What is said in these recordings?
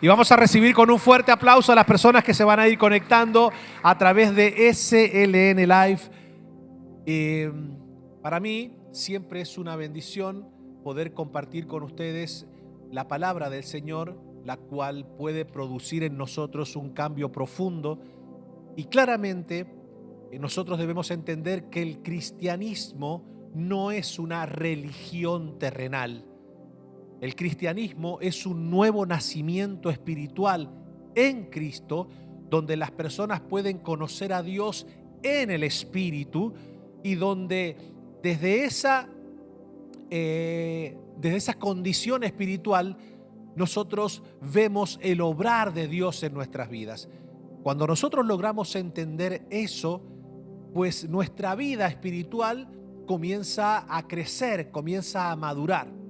Y vamos a recibir con un fuerte aplauso a las personas que se van a ir conectando a través de SLN Live. Para mí siempre es una bendición poder compartir con ustedes la palabra del Señor, la cual puede producir en nosotros un cambio profundo. Y claramente nosotros debemos entender que el cristianismo no es una religión terrenal. El cristianismo es un nuevo nacimiento espiritual en Cristo, donde las personas pueden conocer a Dios en el Espíritu y donde desde esa condición espiritual nosotros vemos el obrar de Dios en nuestras vidas. Cuando nosotros logramos entender eso, pues nuestra vida espiritual comienza a crecer, comienza a madurar.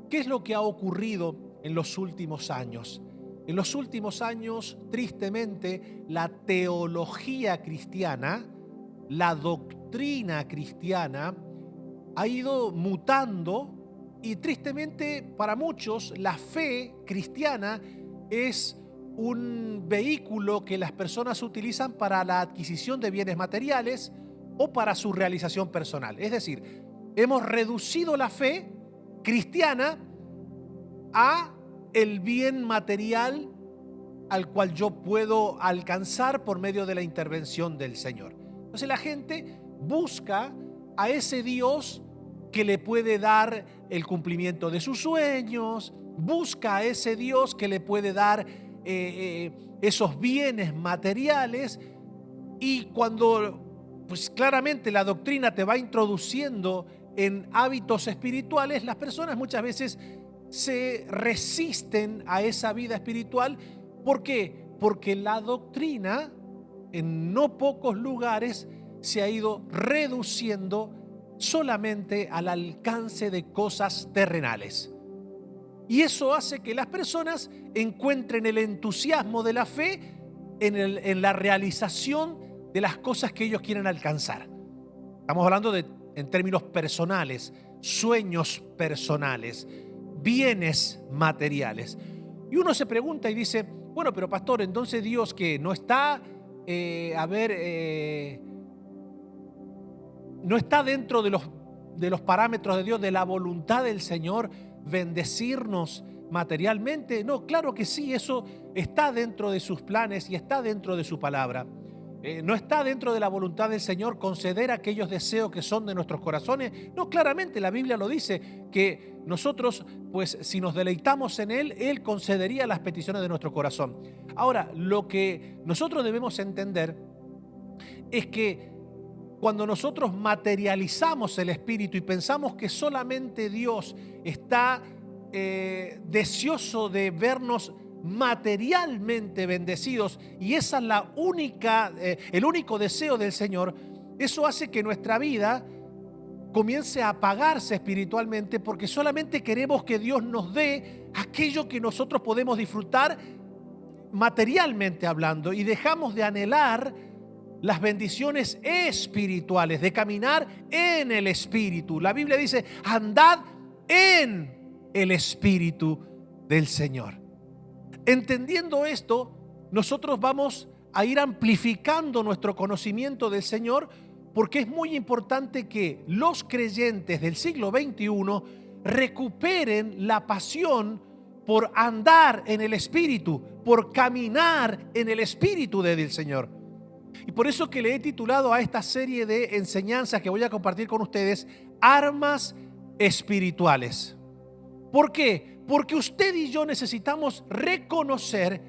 ¿Qué es lo que ha ocurrido en los últimos años? En los últimos años, tristemente, la teología cristiana, la doctrina cristiana, ha ido mutando y tristemente para muchos la fe cristiana es un vehículo que las personas utilizan para la adquisición de bienes materiales o para su realización personal. Es decir, hemos reducido la fe cristiana a el bien material al cual yo puedo alcanzar por medio de la intervención del Señor. Entonces la gente busca a ese Dios que le puede dar el cumplimiento de sus sueños, busca a ese Dios que le puede dar esos bienes materiales, y cuando pues claramente la doctrina te va introduciendo en hábitos espirituales, las personas muchas veces se resisten a esa vida espiritual. ¿Por qué? Porque la doctrina en no pocos lugares se ha ido reduciendo solamente al alcance de cosas terrenales. Y eso hace que las personas encuentren el entusiasmo de la fe en la realización de las cosas que ellos quieren alcanzar. Estamos hablando en términos personales, sueños personales, bienes materiales. Y uno se pregunta y dice, bueno, pero pastor, entonces Dios que no está, no está dentro de los parámetros de Dios, de la voluntad del Señor, bendecirnos materialmente. No, claro que sí, eso está dentro de sus planes y está dentro de su palabra. No está dentro de la voluntad del Señor conceder aquellos deseos que son de nuestros corazones. No, claramente la Biblia lo dice, que nosotros, pues si nos deleitamos en Él, Él concedería las peticiones de nuestro corazón. Ahora, lo que nosotros debemos entender es que cuando nosotros materializamos el Espíritu y pensamos que solamente Dios está deseoso de vernos materialmente bendecidos y esa es el único deseo del Señor, eso hace que nuestra vida comience a apagarse espiritualmente, porque solamente queremos que Dios nos dé aquello que nosotros podemos disfrutar materialmente hablando, y dejamos de anhelar las bendiciones espirituales, de caminar en el Espíritu. La Biblia dice, andad en el Espíritu del Señor. Entendiendo esto, nosotros vamos a ir amplificando nuestro conocimiento del Señor, porque es muy importante que los creyentes del siglo XXI recuperen la pasión por andar en el Espíritu, por caminar en el Espíritu del Señor. Y por eso que le he titulado a esta serie de enseñanzas que voy a compartir con ustedes, Armas Espirituales. ¿Por qué? Porque usted y yo necesitamos reconocer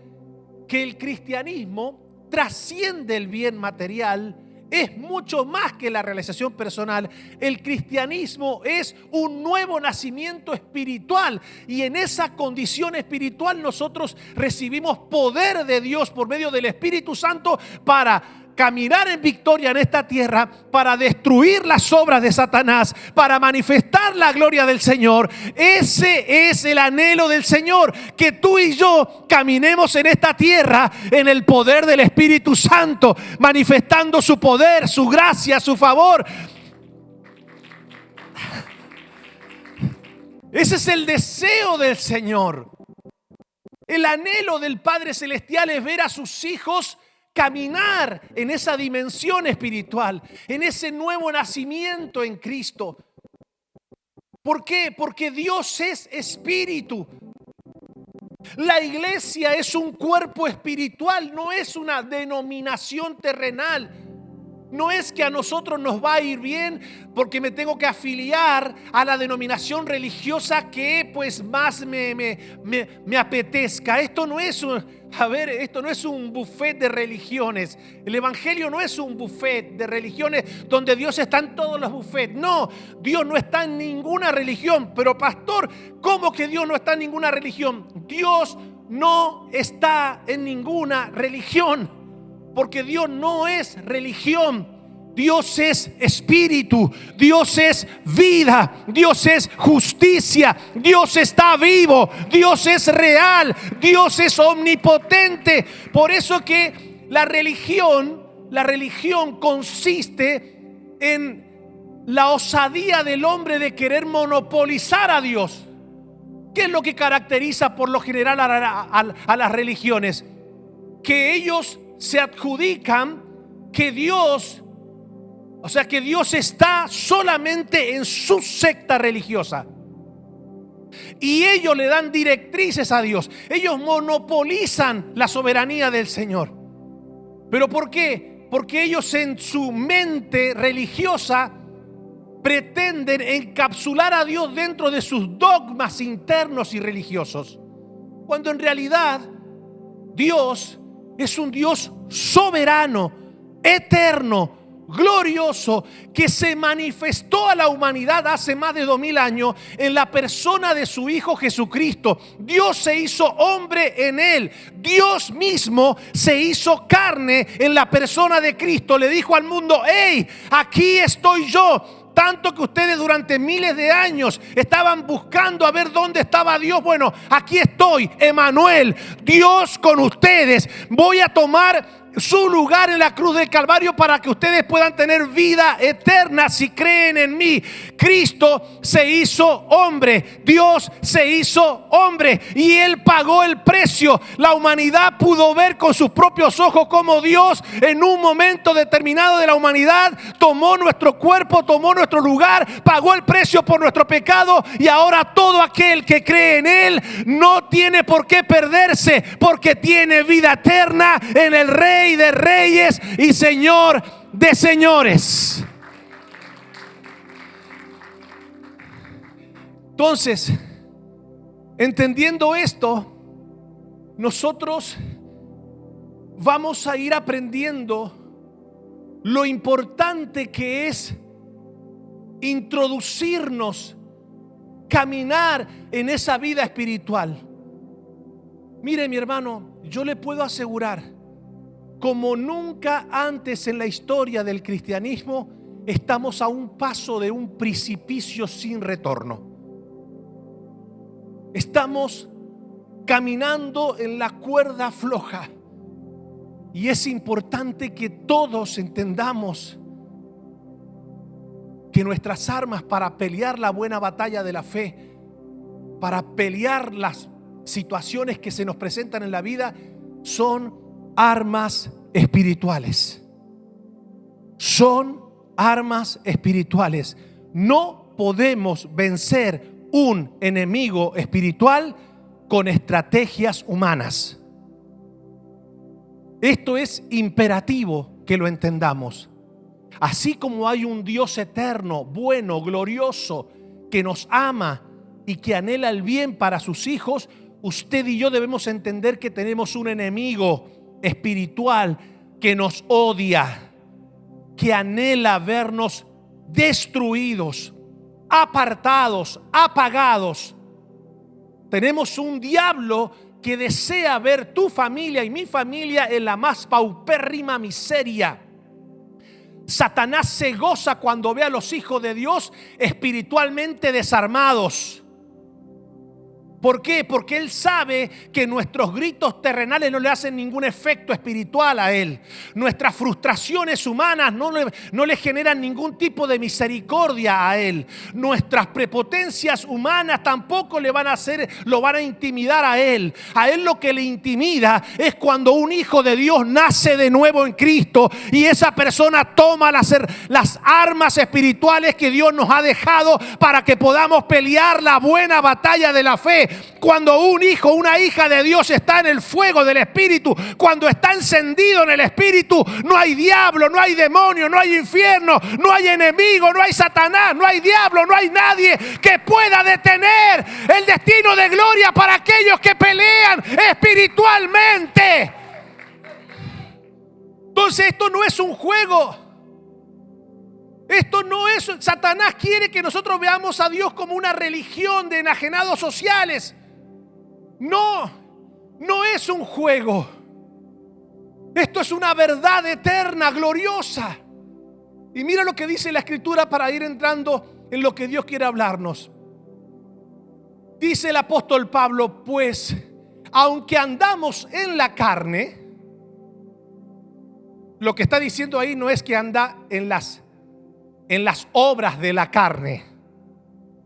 que el cristianismo trasciende el bien material, es mucho más que la realización personal. El cristianismo es un nuevo nacimiento espiritual, y en esa condición espiritual nosotros recibimos poder de Dios por medio del Espíritu Santo para caminar en victoria en esta tierra, para destruir las obras de Satanás, para manifestar la gloria del Señor. Ese es el anhelo del Señor, que tú y yo caminemos en esta tierra en el poder del Espíritu Santo, manifestando su poder, su gracia, su favor. Ese es el deseo del Señor. El anhelo del Padre Celestial es ver a sus hijos caminar en esa dimensión espiritual, en ese nuevo nacimiento en Cristo. ¿Por qué? Porque Dios es espíritu. La iglesia es un cuerpo espiritual, no es una denominación terrenal. No es que a nosotros nos va a ir bien porque me tengo que afiliar a la denominación religiosa que pues más me apetezca. Esto no es esto no es un buffet de religiones. El evangelio no es un buffet de religiones donde Dios está en todos los buffets. No, Dios no está en ninguna religión. Pero pastor, ¿cómo que Dios no está en ninguna religión? Dios no está en ninguna religión. Porque Dios no es religión, Dios es espíritu, Dios es vida, Dios es justicia, Dios está vivo, Dios es real, Dios es omnipotente. Por eso que la religión consiste en la osadía del hombre de querer monopolizar a Dios. ¿Qué es lo que caracteriza por lo general a las religiones? Que ellos se adjudican que Dios está solamente en su secta religiosa. Y ellos le dan directrices a Dios. Ellos monopolizan la soberanía del Señor. ¿Pero por qué? Porque ellos en su mente religiosa pretenden encapsular a Dios dentro de sus dogmas internos y religiosos. Cuando en realidad Dios es un Dios soberano, eterno, glorioso, que se manifestó a la humanidad hace más de 2000 años en la persona de su Hijo Jesucristo. Dios se hizo hombre en él. Dios mismo se hizo carne en la persona de Cristo. Le dijo al mundo: hey, aquí estoy yo. Tanto que ustedes durante miles de años estaban buscando a ver dónde estaba Dios. Bueno, aquí estoy, Emmanuel, Dios con ustedes. Voy a tomar su lugar en la cruz del Calvario para que ustedes puedan tener vida eterna si creen en mí. Cristo se hizo hombre, Dios se hizo hombre y Él pagó el precio. La humanidad pudo ver con sus propios ojos cómo Dios en un momento determinado de la humanidad tomó nuestro cuerpo, tomó nuestro lugar, pagó el precio por nuestro pecado, y ahora todo aquel que cree en Él no tiene por qué perderse, porque tiene vida eterna en el Rey de Reyes y Señor de Señores. Entonces, entendiendo esto, nosotros vamos a ir aprendiendo lo importante que es introducirnos, caminar en esa vida espiritual. Mire, mi hermano, yo le puedo asegurar, como nunca antes en la historia del cristianismo, estamos a un paso de un precipicio sin retorno. Estamos caminando en la cuerda floja, y es importante que todos entendamos que nuestras armas para pelear la buena batalla de la fe, para pelear las situaciones que se nos presentan en la vida, son armas espirituales. Son armas espirituales. No podemos vencer un enemigo espiritual con estrategias humanas. Esto es imperativo que lo entendamos. Así como hay un Dios eterno, bueno, glorioso, que nos ama y que anhela el bien para sus hijos, usted y yo debemos entender que tenemos un enemigo espiritual que nos odia, que anhela vernos destruidos, apartados, apagados. Tenemos un diablo que desea ver tu familia y mi familia en la más paupérrima miseria. Satanás se goza cuando ve a los hijos de Dios espiritualmente desarmados. ¿Por qué? Porque Él sabe que nuestros gritos terrenales no le hacen ningún efecto espiritual a Él. Nuestras frustraciones humanas no le generan ningún tipo de misericordia a Él. Nuestras prepotencias humanas tampoco lo van a intimidar a Él. A Él lo que le intimida es cuando un hijo de Dios nace de nuevo en Cristo y esa persona toma las armas espirituales que Dios nos ha dejado para que podamos pelear la buena batalla de la fe. Cuando un hijo, una hija de Dios está en el fuego del Espíritu, cuando está encendido en el Espíritu, no hay diablo, no hay demonio, no hay infierno, no hay enemigo, no hay Satanás, no hay diablo, no hay nadie que pueda detener el destino de gloria para aquellos que pelean espiritualmente. Entonces esto no es un juego. Esto no es, Satanás quiere que nosotros veamos a Dios como una religión de enajenados sociales. No es un juego. Esto es una verdad eterna, gloriosa. Y mira lo que dice la Escritura para ir entrando en lo que Dios quiere hablarnos. Dice el apóstol Pablo, pues, aunque andamos en la carne, lo que está diciendo ahí no es que anda en las obras de la carne.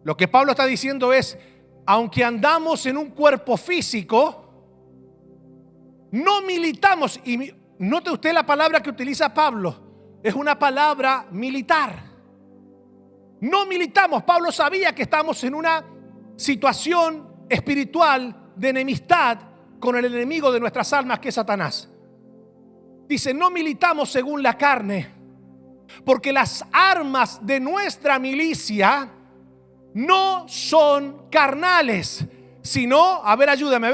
Lo que Pablo está diciendo es, aunque andamos en un cuerpo físico, no militamos. Y note usted la palabra que utiliza Pablo, es una palabra militar. No militamos. Pablo sabía que estamos en una situación espiritual de enemistad con el enemigo de nuestras almas, que es Satanás. Dice, no militamos según la carne, porque las armas de nuestra milicia no son carnales, sino, ayúdame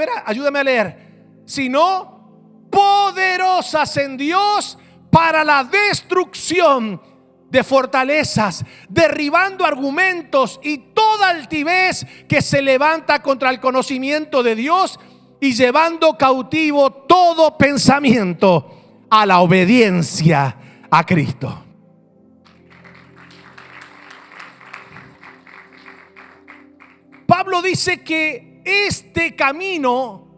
a leer, sino poderosas en Dios para la destrucción de fortalezas, derribando argumentos y toda altivez que se levanta contra el conocimiento de Dios y llevando cautivo todo pensamiento a la obediencia a Cristo. Pablo dice que este camino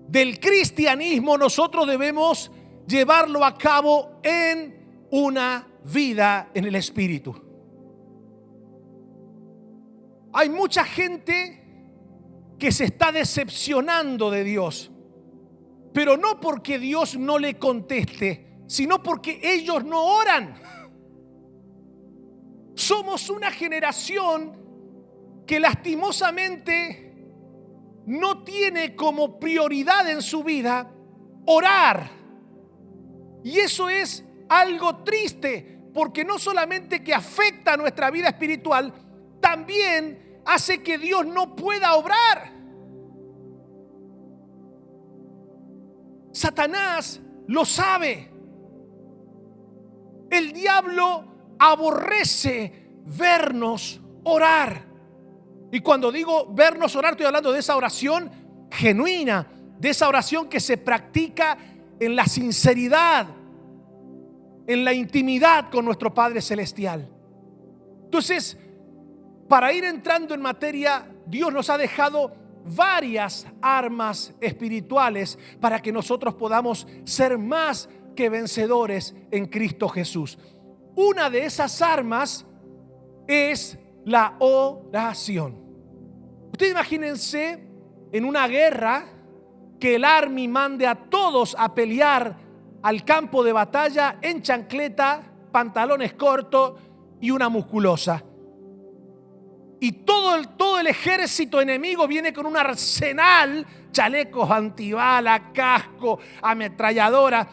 del cristianismo nosotros debemos llevarlo a cabo en una vida en el Espíritu. Hay mucha gente que se está decepcionando de Dios, pero no porque Dios no le conteste, sino porque ellos no oran. Somos una generación que lastimosamente no tiene como prioridad en su vida orar. Y eso es algo triste, porque no solamente que afecta a nuestra vida espiritual, también hace que Dios no pueda obrar. Satanás lo sabe. El diablo aborrece vernos orar. Y cuando digo vernos orar, estoy hablando de esa oración genuina, de esa oración que se practica en la sinceridad, en la intimidad con nuestro Padre Celestial. Entonces, para ir entrando en materia, Dios nos ha dejado varias armas espirituales para que nosotros podamos ser más que vencedores en Cristo Jesús. Una de esas armas es la oración. Ustedes imagínense en una guerra que el army mande a todos a pelear al campo de batalla en chancleta, pantalones cortos y una musculosa. Y todo el ejército enemigo viene con un arsenal, chalecos antibala, casco, ametralladora.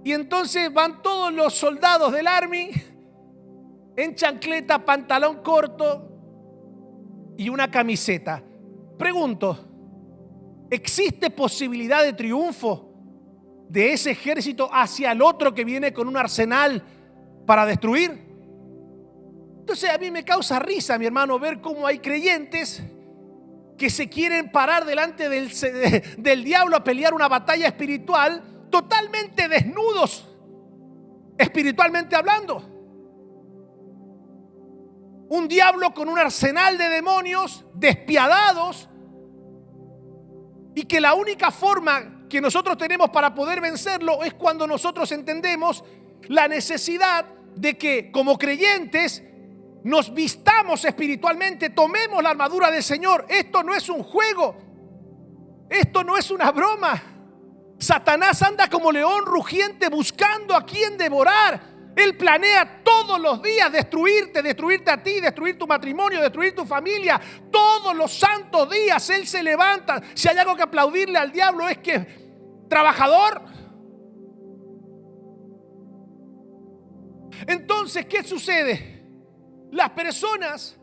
Y entonces van todos los soldados del army en chancleta, pantalón corto y una camiseta. Pregunto, ¿existe posibilidad de triunfo de ese ejército hacia el otro que viene con un arsenal para destruir? Entonces a mí me causa risa, mi hermano, ver cómo hay creyentes que se quieren parar delante del diablo a pelear una batalla espiritual totalmente desnudos, espiritualmente hablando. Un diablo con un arsenal de demonios despiadados Y que la única forma que nosotros tenemos para poder vencerlo es cuando nosotros entendemos la necesidad de que como creyentes nos vistamos espiritualmente, tomemos la armadura del Señor. Esto no es un juego, esto no es una broma. Satanás anda como león rugiente buscando a quien devorar. Él planea todos los días destruirte a ti, destruir tu matrimonio, destruir tu familia. Todos los santos días Él se levanta. Si hay algo que aplaudirle al diablo es que trabajador. Entonces, ¿qué sucede? Las personas,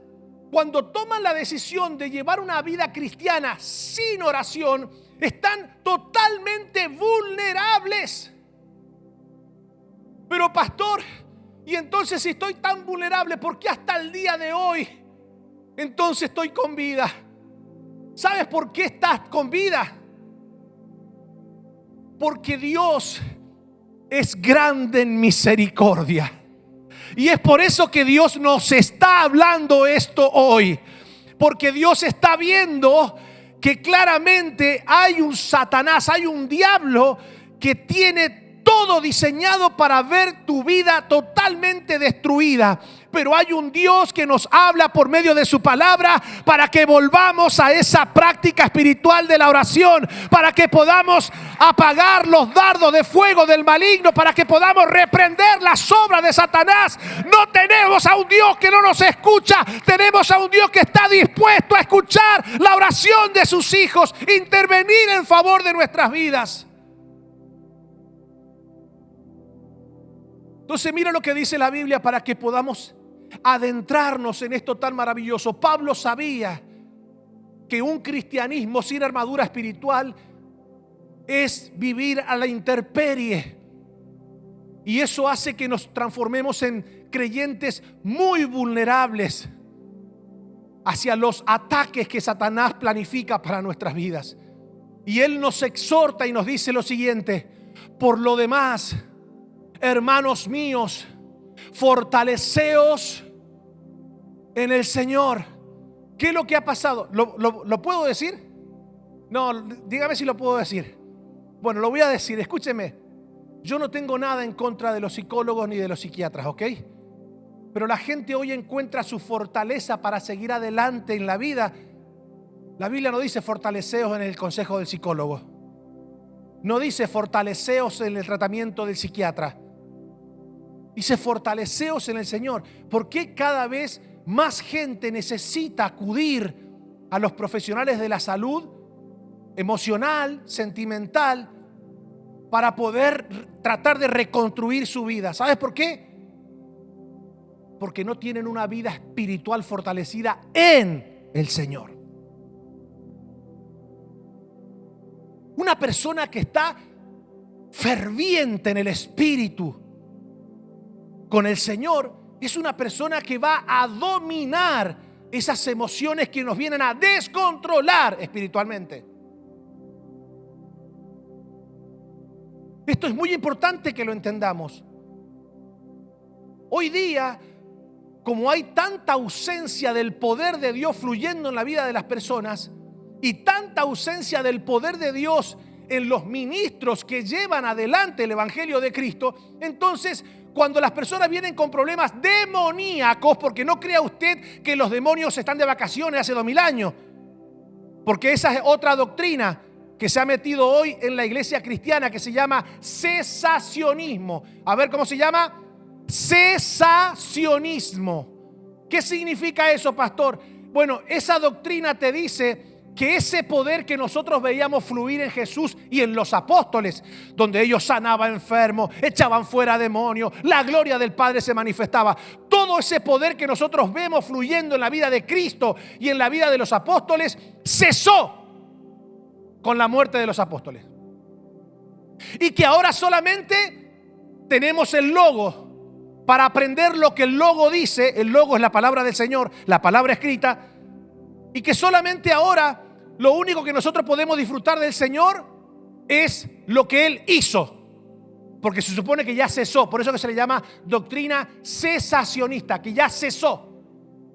cuando toman la decisión de llevar una vida cristiana sin oración, están totalmente vulnerables. Pero pastor, y entonces si estoy tan vulnerable, ¿por qué hasta el día de hoy entonces estoy con vida? ¿Sabes por qué estás con vida? Porque Dios es grande en misericordia. Y es por eso que Dios nos está hablando esto hoy. Porque Dios está viendo que claramente hay un Satanás, hay un diablo que tiene todo diseñado para ver tu vida totalmente destruida. Pero hay un Dios que nos habla por medio de su palabra para que volvamos a esa práctica espiritual de la oración, para que podamos apagar los dardos de fuego del maligno, para que podamos reprender las obras de Satanás. No tenemos a un Dios que no nos escucha, tenemos a un Dios que está dispuesto a escuchar la oración de sus hijos, intervenir en favor de nuestras vidas. Entonces mira lo que dice la Biblia para que podamos adentrarnos en esto tan maravilloso. Pablo sabía que un cristianismo sin armadura espiritual es vivir a la intemperie. Y eso hace que nos transformemos en creyentes muy vulnerables hacia los ataques que Satanás planifica para nuestras vidas. Y él nos exhorta y nos dice lo siguiente: por lo demás, hermanos míos, fortaleceos en el Señor. ¿Qué es lo que ha pasado? ¿Lo puedo decir? No, dígame si lo puedo decir. Bueno, lo voy a decir, escúcheme. Yo no tengo nada en contra de los psicólogos ni de los psiquiatras, ¿ok? Pero la gente hoy encuentra su fortaleza para seguir adelante en la vida. La Biblia no dice fortaleceos en el consejo del psicólogo. No dice fortaleceos en el tratamiento del psiquiatra. Dice fortaleceos en el Señor. ¿Por qué cada vez más gente necesita acudir a los profesionales de la salud emocional, sentimental, para poder tratar de reconstruir su vida? ¿Sabes por qué? Porque no tienen una vida espiritual fortalecida en el Señor. Una persona que está ferviente en el espíritu con el Señor es una persona que va a dominar esas emociones que nos vienen a descontrolar espiritualmente. Esto es muy importante que lo entendamos. Hoy día, como hay tanta ausencia del poder de Dios fluyendo en la vida de las personas y tanta ausencia del poder de Dios en los ministros que llevan adelante el Evangelio de Cristo, entonces cuando las personas vienen con problemas demoníacos, porque no crea usted que los demonios están de vacaciones hace 2000 años, porque esa es otra doctrina que se ha metido hoy en la iglesia cristiana, que se llama cesacionismo. A ver, ¿cómo se llama? Cesacionismo. ¿Qué significa eso, pastor? Bueno, esa doctrina te dice que ese poder que nosotros veíamos fluir en Jesús y en los apóstoles, donde ellos sanaban enfermos, echaban fuera demonios, la gloria del Padre se manifestaba, todo ese poder que nosotros vemos fluyendo en la vida de Cristo y en la vida de los apóstoles, cesó con la muerte de los apóstoles. Y que ahora solamente tenemos el logo para aprender lo que el logo dice. El logo es la palabra del Señor, la palabra escrita. Y que solamente ahora lo único que nosotros podemos disfrutar del Señor es lo que Él hizo, porque se supone que ya cesó. Por eso que se le llama doctrina cesacionista, que ya cesó.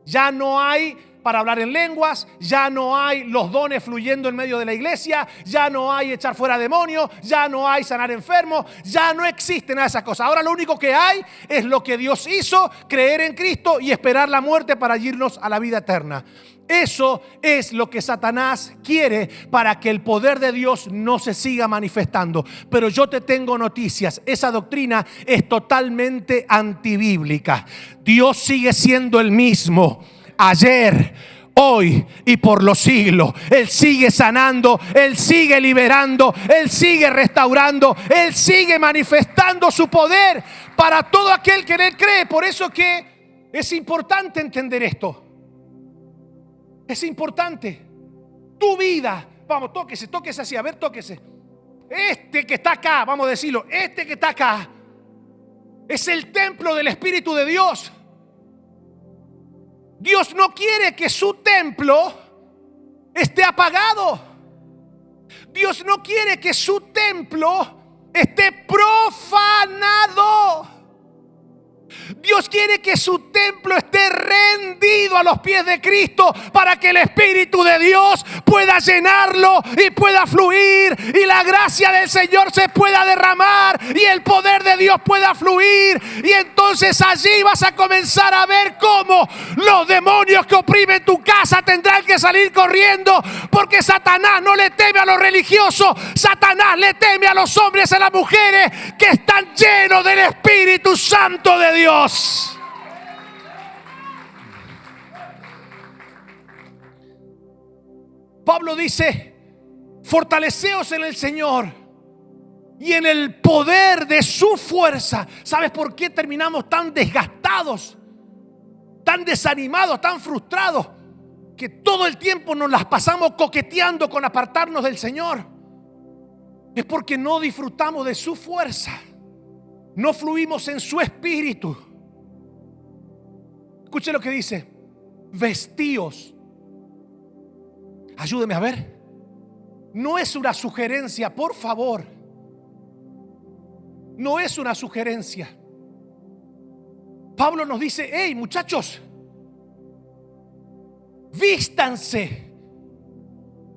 Ya no hay para hablar en lenguas, ya no hay los dones fluyendo en medio de la iglesia, ya no hay echar fuera demonios, ya no hay sanar enfermos, ya no existen nada de esas cosas. Ahora lo único que hay es lo que Dios hizo, creer en Cristo y esperar la muerte para irnos a la vida eterna. Eso es lo que Satanás quiere para que el poder de Dios no se siga manifestando. Pero yo te tengo noticias. Esa doctrina es totalmente antibíblica. Dios sigue siendo el mismo ayer, hoy y por los siglos. Él sigue sanando, Él sigue liberando, Él sigue restaurando, Él sigue manifestando su poder para todo aquel que en Él cree. Por eso que es importante entender esto. Es importante. Tu vida, vamos, tóquese así, a ver, tóquese. Este que está acá, vamos a decirlo, este que está acá es el templo del Espíritu de Dios. Dios no quiere que su templo esté apagado. Dios no quiere que su templo esté profanado. Dios quiere que su templo esté rendido a los pies de Cristo para que el Espíritu de Dios pueda llenarlo y pueda fluir y la gracia del Señor se pueda derramar y el poder de Dios pueda fluir. Y entonces allí vas a comenzar a ver cómo los demonios que oprimen tu casa tendrán que salir corriendo, porque Satanás no le teme a los religiosos, Satanás le teme a los hombres y a las mujeres que están llenos del Espíritu Santo de Dios. Pablo dice: fortaleceos en el Señor y en el poder de su fuerza. ¿Sabes por qué terminamos tan desgastados, tan desanimados, tan frustrados? Que todo el tiempo nos las pasamos coqueteando con apartarnos del Señor. Es porque no disfrutamos de su fuerza, no fluimos en su espíritu. Escuche lo que dice: vestíos. Ayúdeme a ver. No es una sugerencia, por favor. No es una sugerencia. Pablo nos dice: hey, muchachos, vístanse.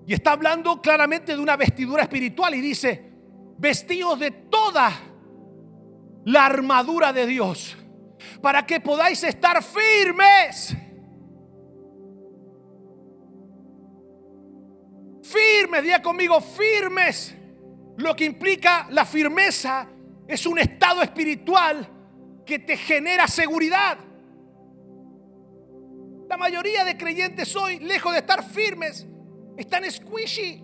Y está hablando claramente de una vestidura espiritual y dice: vestíos de toda la armadura de Dios para que podáis estar firmes. Firmes, diga conmigo, firmes. Lo que implica la firmeza es un estado espiritual que te genera seguridad. La mayoría de creyentes hoy, lejos de estar firmes, están squishy.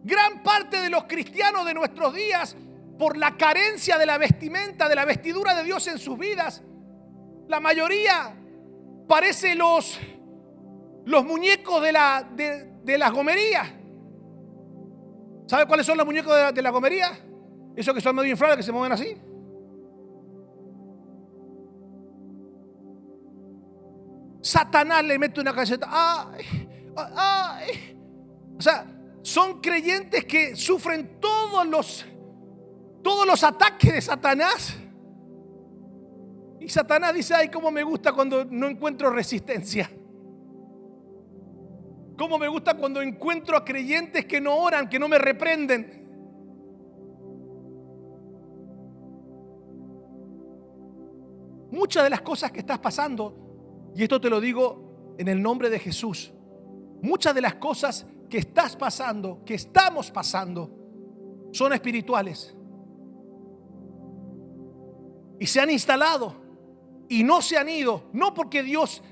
Gran parte de los cristianos de nuestros días, por la carencia de la vestimenta, de la vestidura de Dios en sus vidas, la mayoría parece los muñecos de las gomerías. ¿Sabe cuáles son los muñecos de la gomería? Esos que son medio inflados, que se mueven así. Satanás le mete una caseta. ¡Ay! ¡Ay! O sea, son creyentes que sufren todos los ataques de Satanás. Y Satanás dice: ay, cómo me gusta cuando no encuentro resistencia. Cómo me gusta cuando encuentro a creyentes que no oran, que no me reprenden. Muchas de las cosas que estás pasando, y esto te lo digo en el nombre de Jesús, muchas de las cosas que estás pasando, que estamos pasando, son espirituales. Y se han instalado y no se han ido, no porque Dios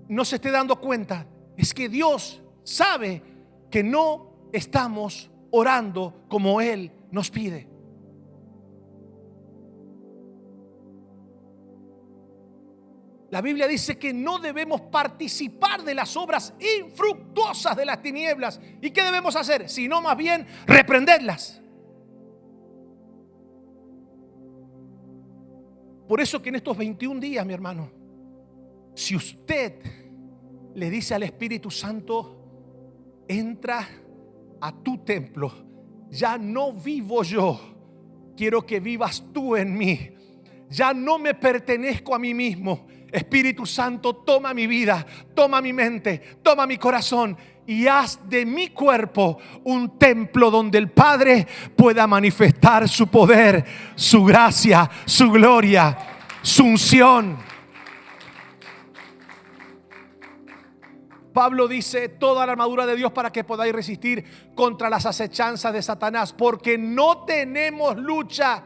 no se esté dando cuenta, es que Dios sabe que no estamos orando como Él nos pide. La Biblia dice que no debemos participar de las obras infructuosas de las tinieblas. ¿Y qué debemos hacer? Sino más bien reprenderlas. Por eso que en estos 21 días, mi hermano, si usted le dice al Espíritu Santo: entra a tu templo, ya no vivo yo, quiero que vivas tú en mí. Ya no me pertenezco a mí mismo. Espíritu Santo, toma mi vida, toma mi mente, toma mi corazón y haz de mi cuerpo un templo donde el Padre pueda manifestar su poder, su gracia, su gloria, su unción. Pablo dice: toda la armadura de Dios para que podáis resistir contra las acechanzas de Satanás, porque no tenemos lucha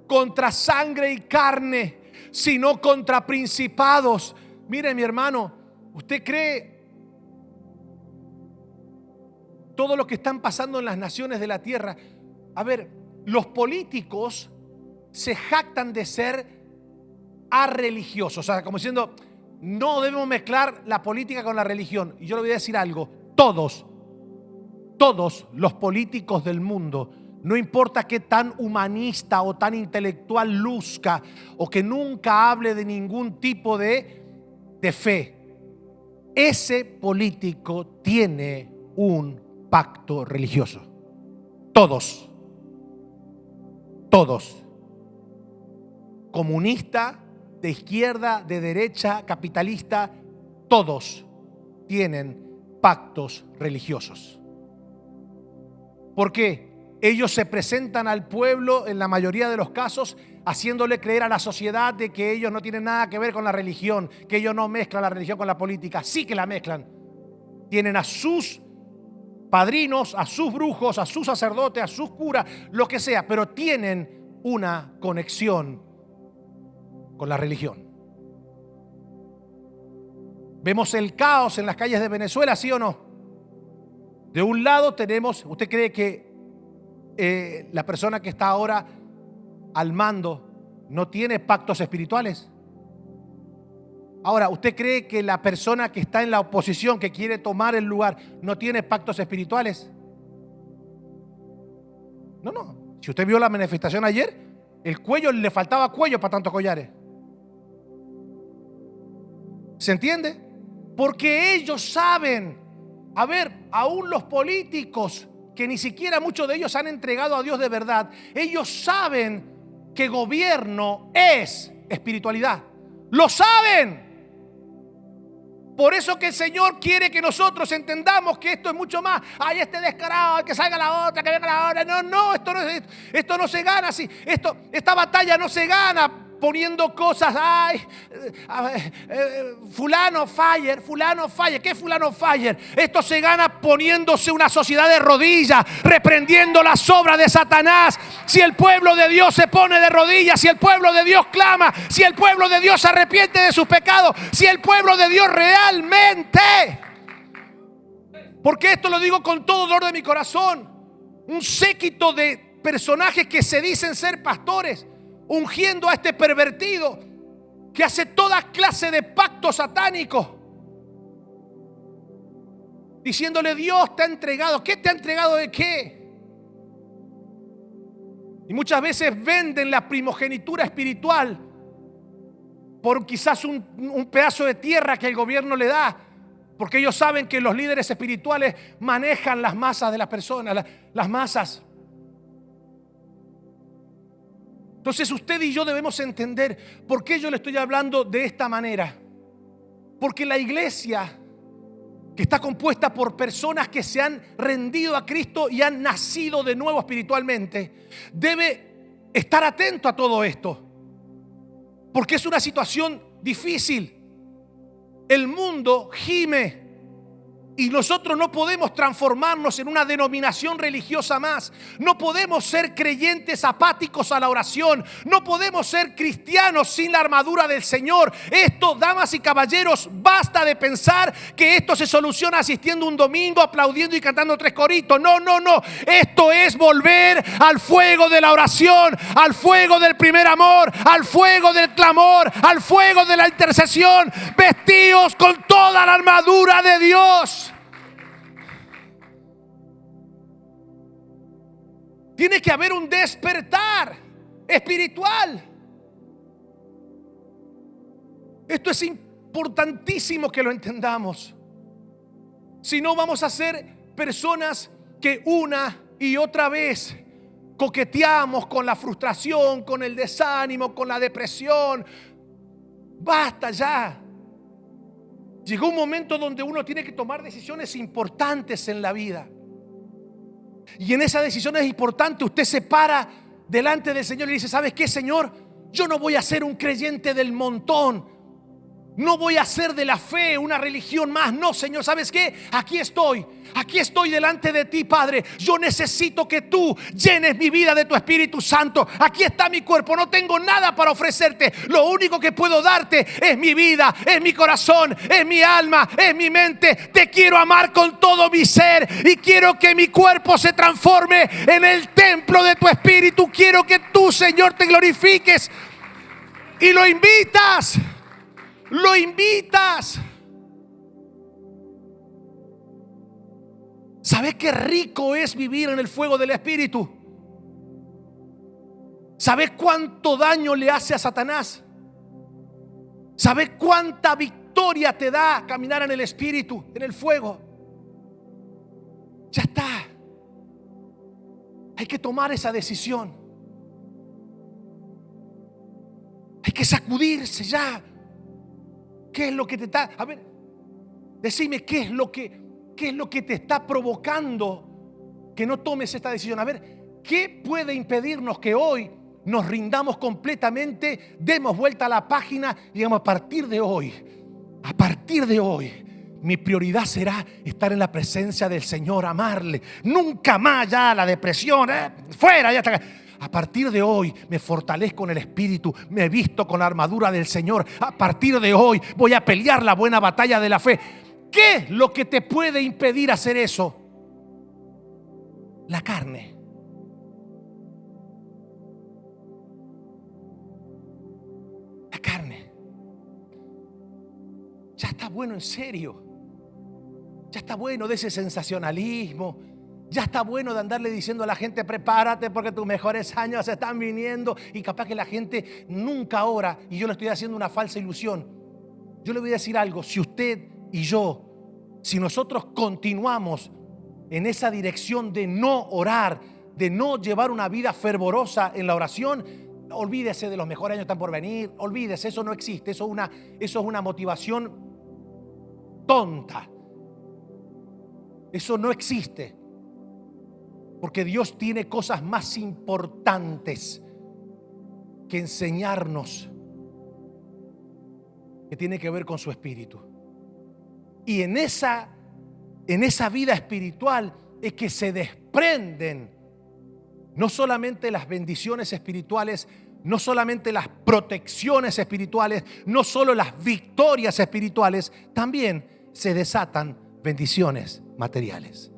contra sangre y carne, sino contra principados. Mire, mi hermano, ¿usted cree todo lo que están pasando en las naciones de la tierra? A ver, los políticos se jactan de ser arreligiosos, o sea, como diciendo, no debemos mezclar la política con la religión. Y yo le voy a decir algo: todos los políticos del mundo, no importa qué tan humanista o tan intelectual luzca, o que nunca hable de ningún tipo de fe, ese político tiene un pacto religioso. Todos. Comunista, de izquierda, de derecha, capitalista, todos tienen pactos religiosos. ¿Por qué? Ellos se presentan al pueblo en la mayoría de los casos haciéndole creer a la sociedad de que ellos no tienen nada que ver con la religión, que ellos no mezclan la religión con la política. Sí que la mezclan. Tienen a sus padrinos, a sus brujos, a sus sacerdotes, a sus curas, lo que sea, pero tienen una conexión con la religión. Vemos el caos en las calles de Venezuela, ¿sí o no? De un lado tenemos, ¿usted cree que la persona que está ahora al mando no tiene pactos espirituales? Ahora, ¿usted cree que la persona que está en la oposición, que quiere tomar el lugar, no tiene pactos espirituales? No. Si usted vio la manifestación ayer, el cuello, le faltaba cuello para tantos collares. ¿Se entiende? Porque ellos saben, a ver, aún los políticos, que ni siquiera muchos de ellos han entregado a Dios de verdad, ellos saben que gobierno es espiritualidad. Lo saben. Por eso que el Señor quiere que nosotros entendamos que esto es mucho más. Ay, este descarado, que salga la otra, que venga la otra. No, esto no se gana así. Esta batalla no se gana poniendo cosas. Ay, fulano fire. ¿Qué fulano fire? Esto se gana poniéndose una sociedad de rodillas, reprendiendo las obras de Satanás. Si el pueblo de Dios se pone de rodillas, si el pueblo de Dios clama, si el pueblo de Dios se arrepiente de sus pecados, si el pueblo de Dios realmente, porque esto lo digo con todo dolor de mi corazón, un séquito de personajes que se dicen ser pastores, ungiendo a este pervertido que hace toda clase de pactos satánicos, diciéndole: Dios te ha entregado. ¿Qué te ha entregado de qué? Y muchas veces venden la primogenitura espiritual por quizás un pedazo de tierra que el gobierno le da, porque ellos saben que los líderes espirituales manejan las masas de las personas, las masas. Entonces usted y yo debemos entender por qué yo le estoy hablando de esta manera. Porque la iglesia, que está compuesta por personas que se han rendido a Cristo y han nacido de nuevo espiritualmente, debe estar atento a todo esto. Porque es una situación difícil. El mundo gime. Y nosotros no podemos transformarnos en una denominación religiosa más. No podemos ser creyentes apáticos a la oración. No podemos ser cristianos sin la armadura del Señor. Esto, damas y caballeros, basta de pensar que esto se soluciona asistiendo un domingo, aplaudiendo y cantando 3 coritos. No. Esto es volver al fuego de la oración, al fuego del primer amor, al fuego del clamor, al fuego de la intercesión, vestidos con toda la armadura de Dios. Tiene que haber un despertar espiritual. Esto es importantísimo que lo entendamos. Si no, vamos a ser personas que una y otra vez coqueteamos con la frustración, con el desánimo, con la depresión. Basta ya. Llegó un momento donde uno tiene que tomar decisiones importantes en la vida. Y en esas decisiones importantes usted se para delante del Señor y dice: ¿sabes qué, Señor? Yo no voy a ser un creyente del montón. No voy a hacer de la fe una religión más. No, Señor, ¿sabes qué? Aquí estoy delante de ti, Padre. Yo necesito que tú llenes mi vida de tu Espíritu Santo. Aquí está mi cuerpo, no tengo nada para ofrecerte. Lo único que puedo darte es mi vida, es mi corazón, es mi alma, es mi mente. Te quiero amar con todo mi ser y quiero que mi cuerpo se transforme en el templo de tu Espíritu. Quiero que tú, Señor, te glorifiques. Y lo invitas. Lo invitas. ¿Sabes qué rico es vivir en el fuego del Espíritu? ¿Sabes cuánto daño le hace a Satanás? ¿Sabes cuánta victoria te da caminar en el Espíritu, en el fuego? Ya está. Hay que tomar esa decisión. Hay que sacudirse ya. ¿Qué es lo que te está? A ver, decime qué es lo que te está provocando que no tomes esta decisión. A ver, ¿qué puede impedirnos que hoy nos rindamos completamente, demos vuelta a la página y digamos: a partir de hoy, mi prioridad será estar en la presencia del Señor, amarle, nunca más ya la depresión, fuera, ya está. A partir de hoy me fortalezco en el Espíritu, me visto con la armadura del Señor. A partir de hoy voy a pelear la buena batalla de la fe. ¿Qué es lo que te puede impedir hacer eso? La carne. La carne. Ya está bueno, en serio. Ya está bueno de ese sensacionalismo. Ya está bueno de andarle diciendo a la gente: prepárate porque tus mejores años están viniendo. Y capaz que la gente nunca ora y yo le estoy haciendo una falsa ilusión. Yo le voy a decir algo: si usted y yo, si nosotros continuamos en esa dirección de no orar, de no llevar una vida fervorosa en la oración, olvídese de los mejores años que están por venir. Olvídese, eso no existe. Eso es una motivación tonta. Eso no existe. Porque Dios tiene cosas más importantes que enseñarnos, que tiene que ver con su espíritu. Y en esa vida espiritual es que se desprenden no solamente las bendiciones espirituales, no solamente las protecciones espirituales, no solo las victorias espirituales, también se desatan bendiciones materiales.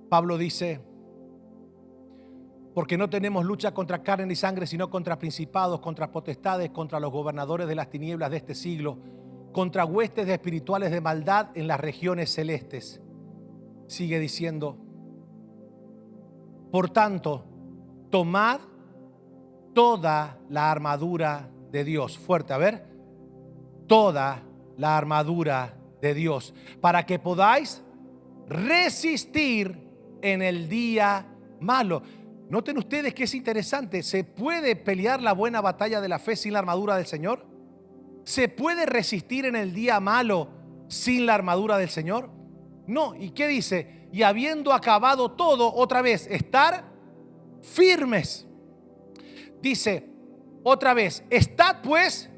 Pablo dice: porque no tenemos lucha contra carne ni sangre, sino contra principados, contra potestades, contra los gobernadores de las tinieblas de este siglo, contra huestes espirituales de maldad en las regiones celestes. Sigue diciendo: por tanto, tomad toda la armadura de Dios. Fuerte, a ver. Toda la armadura de Dios, para que podáis resistir en el día malo. Noten ustedes que es interesante. ¿Se puede pelear la buena batalla de la fe sin la armadura del Señor? ¿Se puede resistir en el día malo sin la armadura del Señor? No. ¿Y qué dice? Y habiendo acabado todo, otra vez, estar firmes. Dice otra vez: estad pues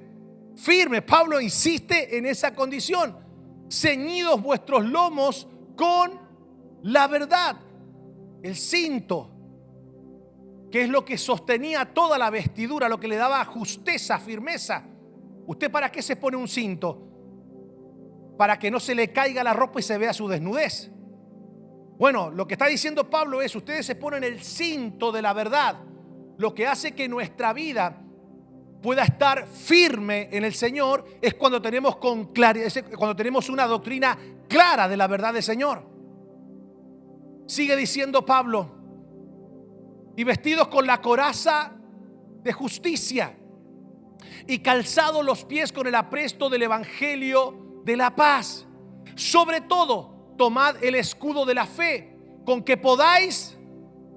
firmes. Pablo insiste en esa condición. Ceñidos vuestros lomos con la verdad. El cinto, que es lo que sostenía toda la vestidura, lo que le daba justeza, firmeza. ¿Usted para qué se pone un cinto? Para que no se le caiga la ropa y se vea su desnudez. Bueno, lo que está diciendo Pablo es: ustedes se ponen el cinto de la verdad, lo que hace que nuestra vida pueda estar firme en el Señor. Es cuando tenemos con claridad, cuando tenemos una doctrina clara de la verdad del Señor. Sigue diciendo Pablo: y vestidos con la coraza de justicia, y calzados los pies con el apresto del evangelio de la paz. Sobre todo, tomad el escudo de la fe, con que podáis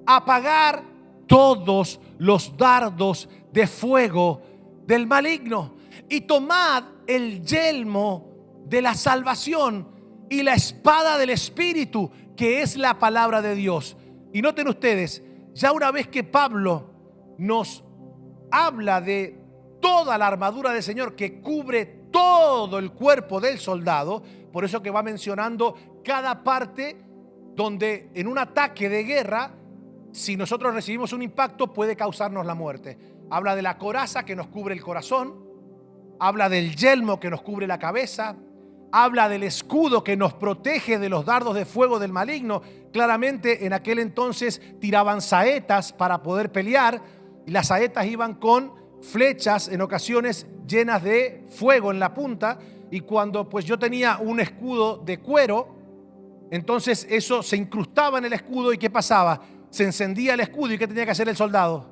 apagar todos los dardos de fuego del maligno. Y tomad el yelmo de la salvación y la espada del Espíritu, que es la palabra de Dios. Y noten ustedes, ya una vez que Pablo nos habla de toda la armadura del Señor que cubre todo el cuerpo del soldado, por eso que va mencionando cada parte donde en un ataque de guerra, si nosotros recibimos un impacto, puede causarnos la muerte. Habla de la coraza que nos cubre el corazón, habla del yelmo que nos cubre la cabeza, habla del escudo que nos protege de los dardos de fuego del maligno. Claramente en aquel entonces tiraban saetas para poder pelear, y las saetas iban con flechas en ocasiones llenas de fuego en la punta, y cuando pues yo tenía un escudo de cuero, entonces eso se incrustaba en el escudo. ¿Y qué pasaba? Se encendía el escudo. ¿Y qué tenía que hacer el soldado?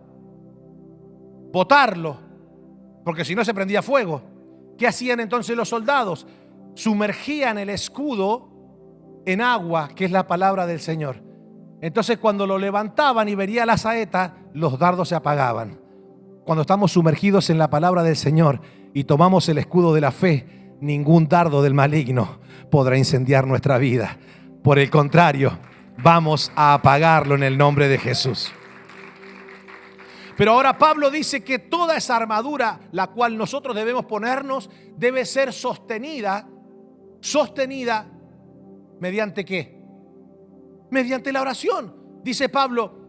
Botarlo, porque si no se prendía fuego. ¿Qué hacían entonces los soldados? Sumergían el escudo en agua, que es la palabra del Señor. Entonces cuando lo levantaban y venía la saeta, los dardos se apagaban. Cuando estamos sumergidos en la palabra del Señor y tomamos el escudo de la fe, ningún dardo del maligno podrá incendiar nuestra vida. Por el contrario, vamos a apagarlo en el nombre de Jesús. Pero ahora Pablo dice que toda esa armadura, la cual nosotros debemos ponernos, debe ser sostenida ¿mediante qué? Mediante la oración. Dice Pablo,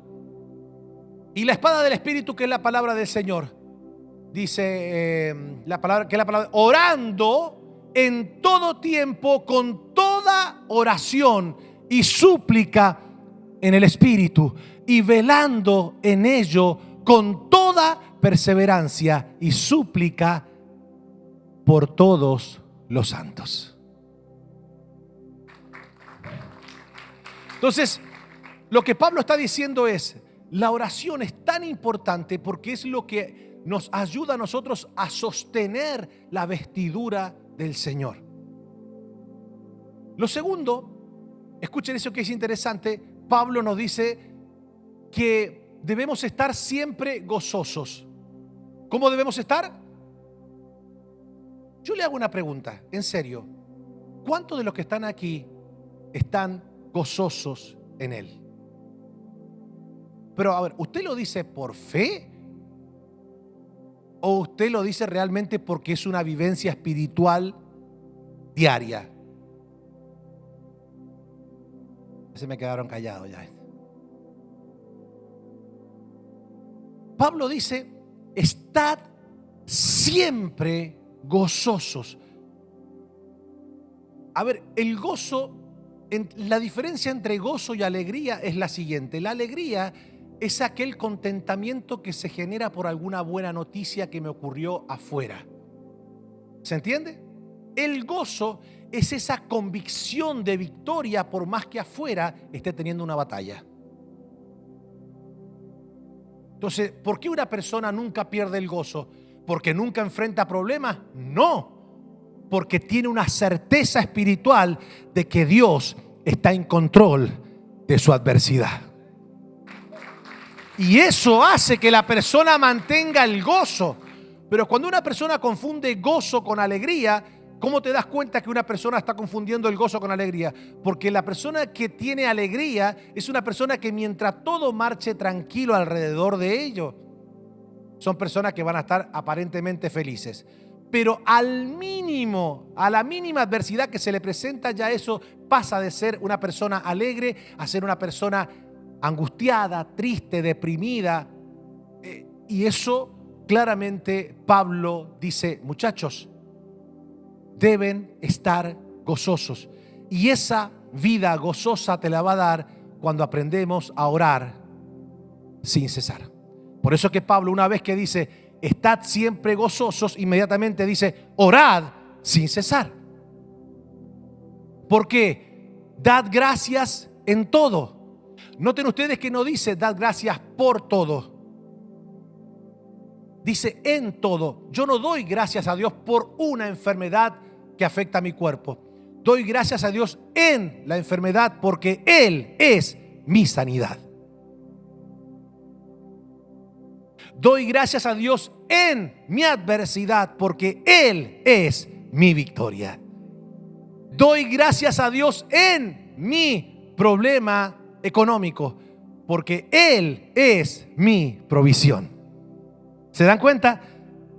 y la espada del Espíritu, que es la palabra del Señor. Dice la palabra, que es la palabra, orando en todo tiempo con toda oración y súplica en el Espíritu, y velando en ello con toda perseverancia y súplica por todos los santos. Entonces, lo que Pablo está diciendo es, la oración es tan importante porque es lo que nos ayuda a nosotros a sostener la vestidura del Señor. Lo segundo, escuchen eso que es interesante, Pablo nos dice que debemos estar siempre gozosos. ¿Cómo debemos estar? Yo le hago una pregunta, en serio. ¿Cuántos de los que están aquí están gozosos en Él? Pero a ver, ¿usted lo dice por fe? ¿O usted lo dice realmente porque es una vivencia espiritual diaria? Se me quedaron callados ya. Pablo dice, estad siempre gozosos. A ver, el gozo, la diferencia entre gozo y alegría es la siguiente. La alegría es aquel contentamiento que se genera por alguna buena noticia que me ocurrió afuera. ¿Se entiende? El gozo es esa convicción de victoria por más que afuera esté teniendo una batalla. Entonces, ¿por qué una persona nunca pierde el gozo? ¿Porque nunca enfrenta problemas? No, porque tiene una certeza espiritual de que Dios está en control de su adversidad. Y eso hace que la persona mantenga el gozo. Pero cuando una persona confunde gozo con alegría, ¿cómo te das cuenta que una persona está confundiendo el gozo con alegría? Porque la persona que tiene alegría es una persona que mientras todo marche tranquilo alrededor de ello, son personas que van a estar aparentemente felices. Pero a la mínima adversidad que se le presenta, ya eso pasa de ser una persona alegre a ser una persona angustiada, triste, deprimida. Y eso claramente Pablo dice, muchachos, deben estar gozosos. Y esa vida gozosa te la va a dar cuando aprendemos a orar sin cesar. Por eso que Pablo, una vez que dice, estad siempre gozosos, inmediatamente dice, orad sin cesar. ¿Por qué? Dad gracias en todo. Noten ustedes que no dice, dad gracias por todo. Dice en todo. Yo no doy gracias a Dios por una enfermedad que afecta a mi cuerpo. Doy gracias a Dios en la enfermedad porque Él es mi sanidad. Doy gracias a Dios en mi adversidad porque Él es mi victoria. Doy gracias a Dios en mi problema económico porque Él es mi provisión. ¿Se dan cuenta?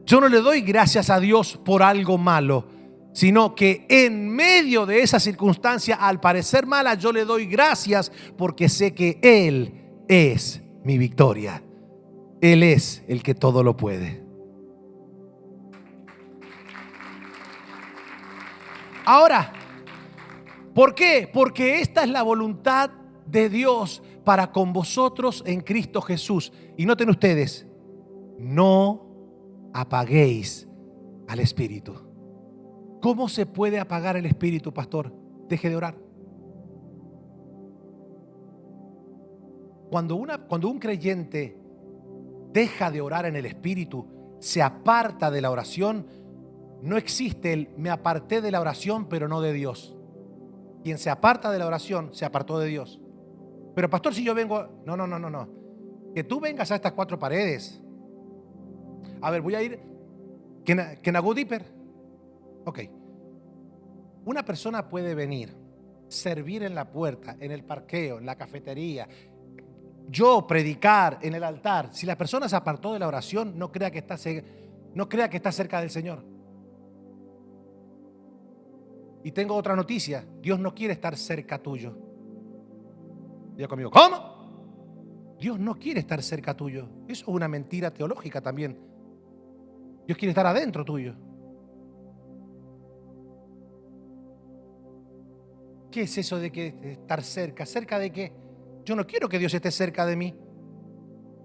Yo no le doy gracias a Dios por algo malo, sino que en medio de esa circunstancia, al parecer mala, yo le doy gracias porque sé que Él es mi victoria. Él es el que todo lo puede. Ahora, ¿por qué? Porque esta es la voluntad de Dios para con vosotros en Cristo Jesús. Y noten ustedes, no apaguéis al Espíritu. ¿Cómo se puede apagar el Espíritu, pastor? Deje de orar. Cuando un creyente deja de orar en el Espíritu, se aparta de la oración, no existe el me aparté de la oración pero no de Dios. Quien se aparta de la oración se apartó de Dios. Pero pastor, si yo vengo, no. Que tú vengas a estas 4 paredes. A ver, voy a ir. ¿Can I go deeper? Ok. Una persona puede venir, servir en la puerta, en el parqueo, en la cafetería, yo predicar en el altar. Si la persona se apartó de la oración, no crea que está cerca del Señor. Y tengo otra noticia: Dios no quiere estar cerca tuyo. Diga conmigo, ¿cómo? Dios no quiere estar cerca tuyo. Eso es una mentira teológica también. Dios quiere estar adentro tuyo. ¿Qué es eso de que estar cerca? ¿Cerca de qué? Yo no quiero que Dios esté cerca de mí.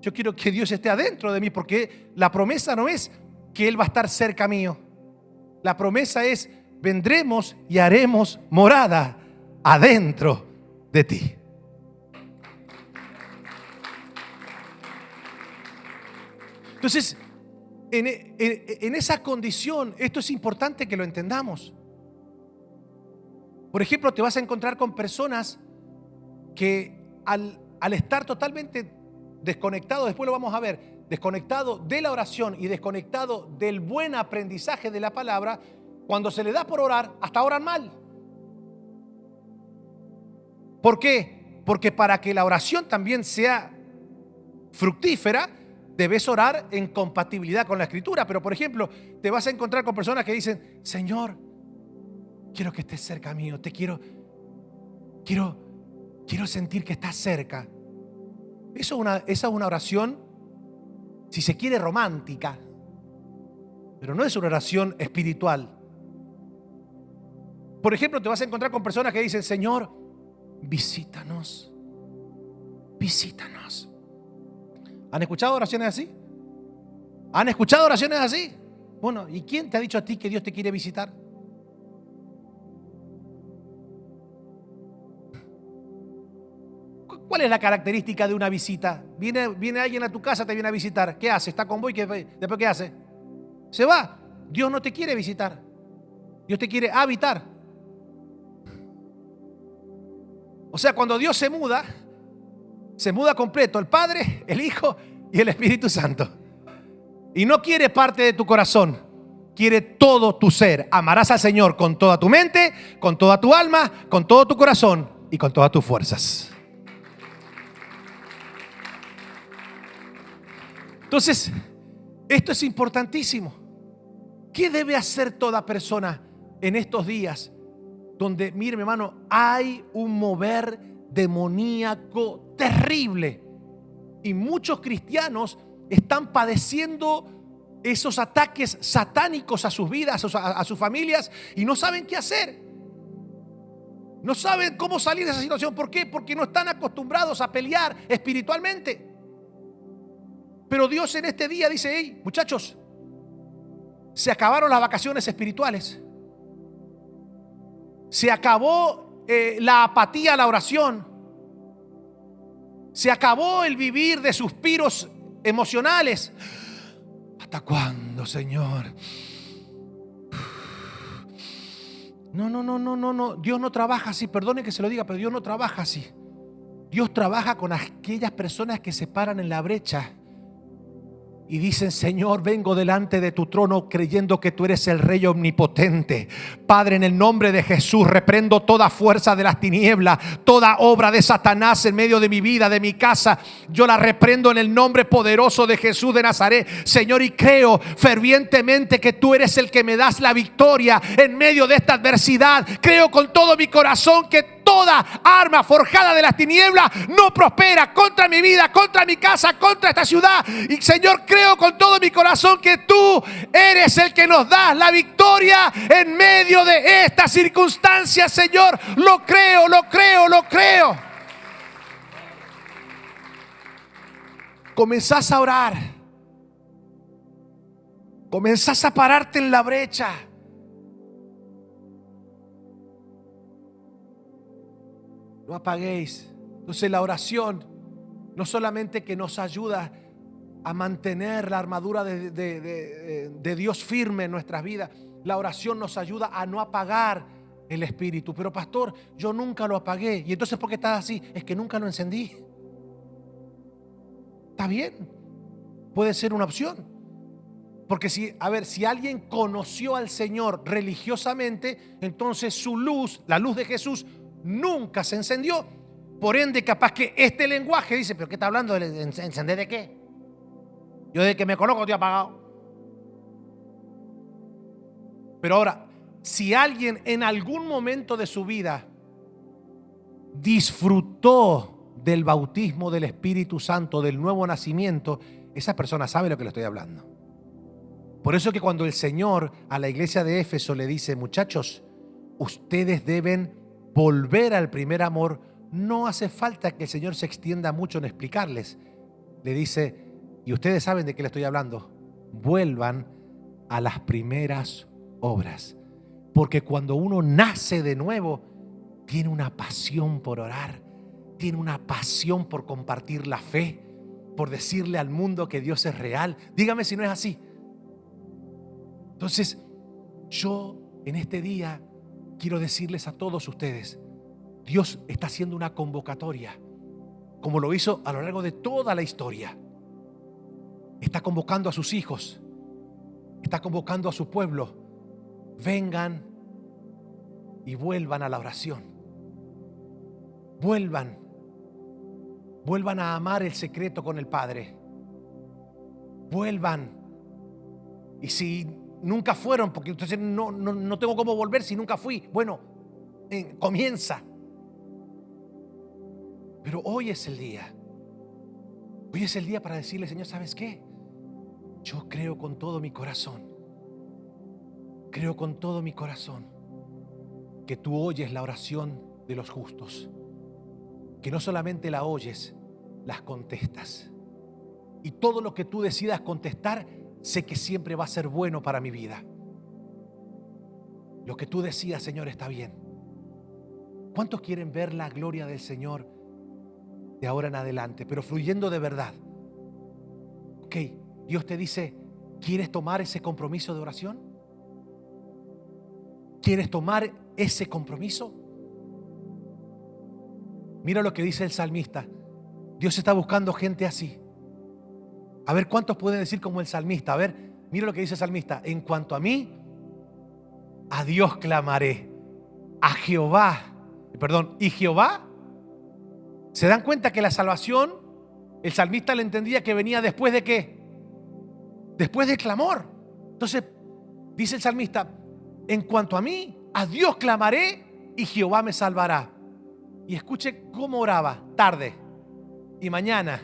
Yo quiero que Dios esté adentro de mí, porque la promesa no es que Él va a estar cerca mío. La promesa es: vendremos y haremos morada adentro de ti. Entonces, en esa condición, esto es importante que lo entendamos. Por ejemplo, te vas a encontrar con personas que al estar totalmente desconectado, después lo vamos a ver, desconectado de la oración y desconectado del buen aprendizaje de la palabra, cuando se le da por orar, hasta oran mal. ¿Por qué? Porque para que la oración también sea fructífera, debes orar en compatibilidad con la Escritura. Pero, por ejemplo, te vas a encontrar con personas que dicen: Señor, quiero que estés cerca mío, te quiero sentir que estás cerca. Esa es una oración, si se quiere, romántica, pero no es una oración espiritual. Por ejemplo, te vas a encontrar con personas que dicen: Señor, visítanos. ¿Han escuchado oraciones así? ¿Han escuchado oraciones así? Bueno, ¿y quién te ha dicho a ti que Dios te quiere visitar? ¿Cuál es la característica de una visita? Viene alguien a tu casa, te viene a visitar. ¿Qué hace? ¿Está con vos? ¿Después qué hace? Se va. Dios no te quiere visitar. Dios te quiere habitar. O sea, cuando Dios se muda completo: el Padre, el Hijo y el Espíritu Santo. Y no quiere parte de tu corazón, quiere todo tu ser. Amarás al Señor con toda tu mente, con toda tu alma, con todo tu corazón y con todas tus fuerzas. Entonces, esto es importantísimo. ¿Qué debe hacer toda persona en estos días donde, mire, mi hermano, hay un mover demoníaco terrible? Y muchos cristianos están padeciendo esos ataques satánicos a sus vidas, a sus familias, y no saben qué hacer. No saben cómo salir de esa situación. ¿Por qué? Porque no están acostumbrados a pelear espiritualmente. Pero Dios en este día dice: hey, muchachos, se acabaron las vacaciones espirituales. Se acabó la apatía a la oración. Se acabó el vivir de suspiros emocionales. ¿Hasta cuándo, Señor? No, no, no, no, no, no. Dios no trabaja así. Perdone que se lo diga, pero Dios no trabaja así. Dios trabaja con aquellas personas que se paran en la brecha y dicen: Señor, vengo delante de tu trono creyendo que tú eres el Rey omnipotente. Padre, en el nombre de Jesús, reprendo toda fuerza de las tinieblas, toda obra de Satanás en medio de mi vida, de mi casa. Yo la reprendo en el nombre poderoso de Jesús de Nazaret, Señor, y creo fervientemente que tú eres el que me das la victoria en medio de esta adversidad. Creo con todo mi corazón que toda arma forjada de las tinieblas no prospera contra mi vida, contra mi casa, contra esta ciudad. Y Señor, creo con todo mi corazón que tú eres el que nos das la victoria en medio de estas circunstancias, Señor. Lo creo, lo creo, lo creo. Comenzás a orar. Comenzás a pararte en la brecha. No apaguéis. Entonces la oración no solamente que nos ayuda a mantener la armadura de Dios firme en nuestras vidas, la oración nos ayuda a no apagar el espíritu. Pero pastor, yo nunca lo apagué. Y entonces, ¿por qué estás así? Es que nunca lo encendí. Está bien, puede ser una opción. Porque si alguien conoció al Señor religiosamente, entonces su luz, la luz de Jesús, nunca se encendió. Por ende, capaz que este lenguaje dice: ¿pero qué está hablando? ¿Encender de qué? Yo desde que me conozco estoy apagado. Pero ahora, si alguien en algún momento de su vida disfrutó del bautismo del Espíritu Santo, del nuevo nacimiento, esa persona sabe lo que le estoy hablando. Por eso que cuando el Señor a la iglesia de Éfeso le dice: muchachos, ustedes deben volver al primer amor, no hace falta que el Señor se extienda mucho en explicarles. Le dice: y ustedes saben de qué le estoy hablando, vuelvan a las primeras obras. Porque cuando uno nace de nuevo, tiene una pasión por orar, tiene una pasión por compartir la fe, por decirle al mundo que Dios es real. Dígame si no es así. Entonces, yo en este día quiero decirles a todos ustedes: Dios está haciendo una convocatoria, como lo hizo a lo largo de toda la historia. Está convocando a sus hijos, está convocando a su pueblo. Vengan y vuelvan a la oración. Vuelvan a amar el secreto con el Padre. Vuelvan. Y si nunca fueron, porque entonces no tengo cómo volver si nunca fui. Bueno, comienza. Pero hoy es el día. Hoy es el día para decirle: Señor, ¿sabes qué? Yo creo con todo mi corazón. Creo con todo mi corazón que tú oyes la oración de los justos. Que no solamente la oyes, las contestas. Y todo lo que tú decidas contestar, sé que siempre va a ser bueno para mi vida. Lo que tú decidas, Señor, está bien. ¿Cuántos quieren ver la gloria del Señor de ahora en adelante, pero fluyendo de verdad? Ok, Dios te dice: ¿quieres tomar ese compromiso de oración? ¿Quieres tomar ese compromiso? Mira lo que dice el salmista. Dios está buscando gente así. A ver, ¿cuántos pueden decir como el salmista? A ver, mira lo que dice el salmista: en cuanto a mí, a Dios clamaré, a Jehová. ¿Y Jehová? ¿Se dan cuenta que la salvación, el salmista le entendía que venía después de qué? Después del clamor. Entonces, dice el salmista: en cuanto a mí, a Dios clamaré y Jehová me salvará. Y escuche cómo oraba: tarde y mañana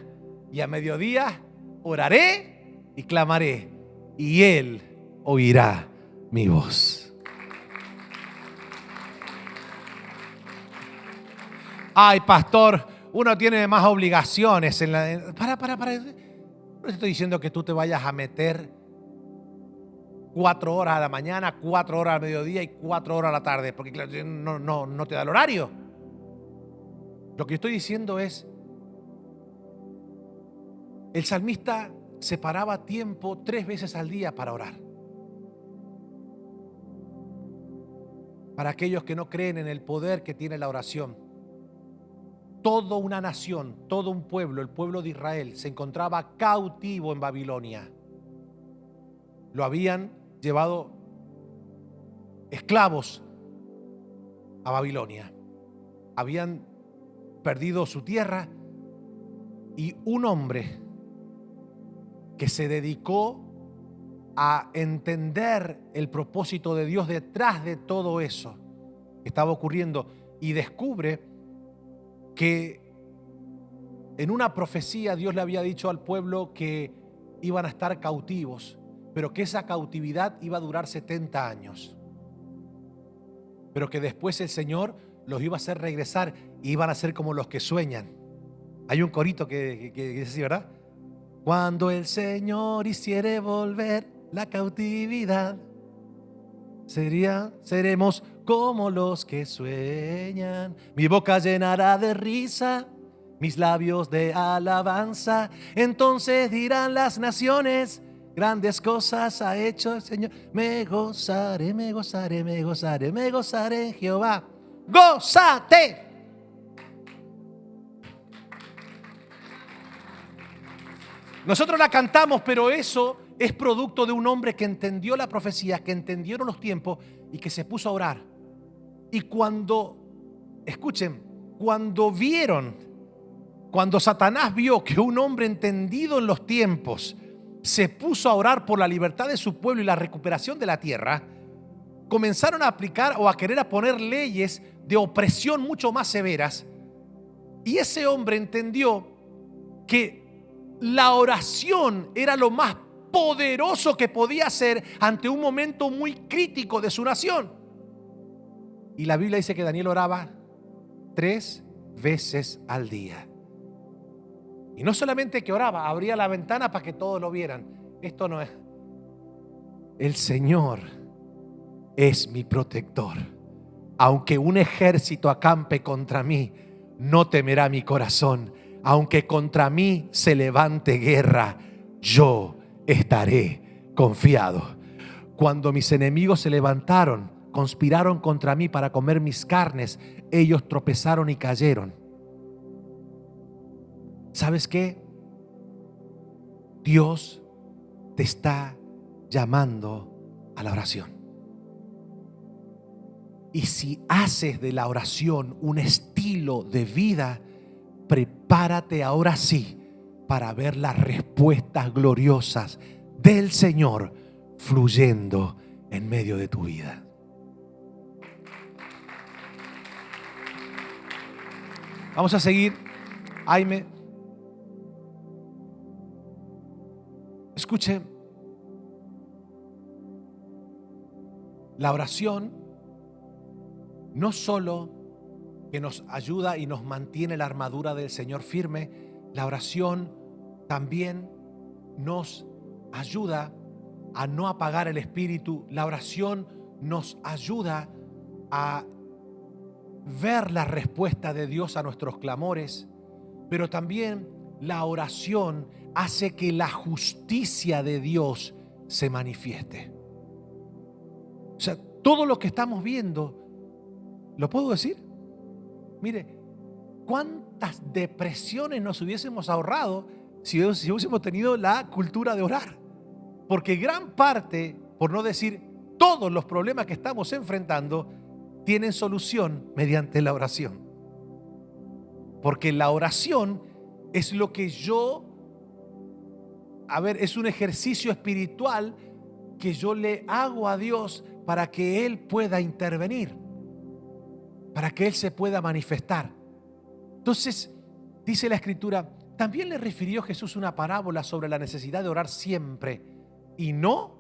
y a mediodía oraré y clamaré, y Él oirá mi voz. Ay, pastor, uno tiene más obligaciones para. No te estoy diciendo que tú te vayas a meter 4 horas a la mañana, 4 horas al mediodía y 4 horas a la tarde, porque claro, no te da el horario. Lo que estoy diciendo es: el salmista separaba tiempo 3 veces al día para orar. para aquellos que no creen en el poder que tiene la oración. Toda una nación, todo un pueblo, el pueblo de Israel, se encontraba cautivo en Babilonia. Lo habían llevado esclavos a Babilonia. Habían perdido su tierra y un hombre que se dedicó a entender el propósito de Dios detrás de todo eso que estaba ocurriendo y descubre que en una profecía Dios le había dicho al pueblo que iban a estar cautivos, pero que esa cautividad iba a durar 70 años. Pero que después el Señor los iba a hacer regresar y iban a ser como los que sueñan. Hay un corito que dice así, ¿verdad? Cuando el Señor hiciere volver la cautividad, seremos como los que sueñan. Mi boca llenará de risa, mis labios de alabanza. Entonces dirán las naciones, grandes cosas ha hecho el Señor. Me gozaré, me gozaré, me gozaré, me gozaré en Jehová. ¡Gózate! Nosotros la cantamos, pero eso es producto de un hombre que entendió la profecía, que entendieron los tiempos y que se puso a orar. Y cuando, escuchen, cuando Satanás vio que un hombre entendido en los tiempos se puso a orar por la libertad de su pueblo y la recuperación de la tierra, comenzaron a aplicar o a querer a poner leyes de opresión mucho más severas. Y ese hombre entendió que la oración era lo más poderoso que podía hacer ante un momento muy crítico de su nación. Y la Biblia dice que Daniel oraba 3 veces al día. Y no solamente que oraba, abría la ventana para que todos lo vieran. Esto no es. El Señor es mi protector. Aunque un ejército acampe contra mí, no temerá mi corazón. Aunque contra mí se levante guerra, yo estaré confiado. Cuando mis enemigos se levantaron, conspiraron contra mí para comer mis carnes, ellos tropezaron y cayeron. ¿Sabes qué? Dios te está llamando a la oración. Y si haces de la oración un estilo de vida, prepárate ahora sí para ver las respuestas gloriosas del Señor fluyendo en medio de tu vida. Vamos a seguir. Jaime, escuchen, la oración no solo que nos ayuda y nos mantiene la armadura del Señor firme, la oración también nos ayuda a no apagar el espíritu. La oración nos ayuda a ver la respuesta de Dios a nuestros clamores, pero también la oración hace que la justicia de Dios se manifieste. O sea, todo lo que estamos viendo, ¿lo puedo decir? Mire, cuántas depresiones nos hubiésemos ahorrado si hubiésemos tenido la cultura de orar. Porque gran parte, por no decir todos los problemas que estamos enfrentando, tienen solución mediante la oración. Porque la oración es lo que es un ejercicio espiritual que yo le hago a Dios para que Él pueda intervenir, para que Él se pueda manifestar. Entonces, dice la Escritura, también le refirió Jesús una parábola sobre la necesidad de orar siempre y no